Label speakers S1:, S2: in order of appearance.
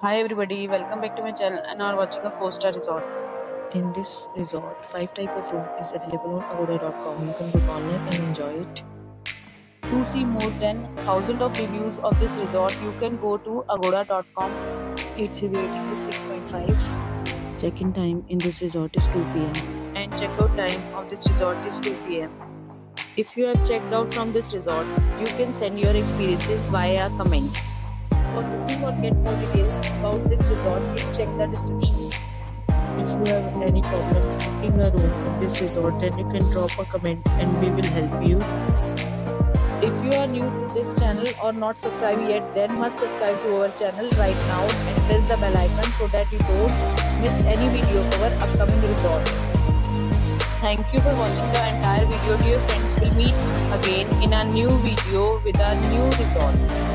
S1: Hi everybody, welcome back to my channel and are watching a 4-star resort. In this resort, 5 type of room is available on agoda.com. You can book online and enjoy it. To see more than thousands of reviews of this resort, you can go to agoda.com. Its rating is 6.5. Check-in time in this resort is 2 p.m. and check-out time of this resort is 2 p.m. If you have checked out from this resort, you can send your experiences via comments. For booking or get more details about this resort, please check the description. If you have any problem booking a room in this resort, then you can drop a comment and we will help you. If you are new to this channel or not subscribed yet, then must subscribe to our channel right now and press the bell icon so that you don't miss any video of our upcoming resort. Thank you for watching the entire video, dear friends. We'll meet again in a new video with a new resort.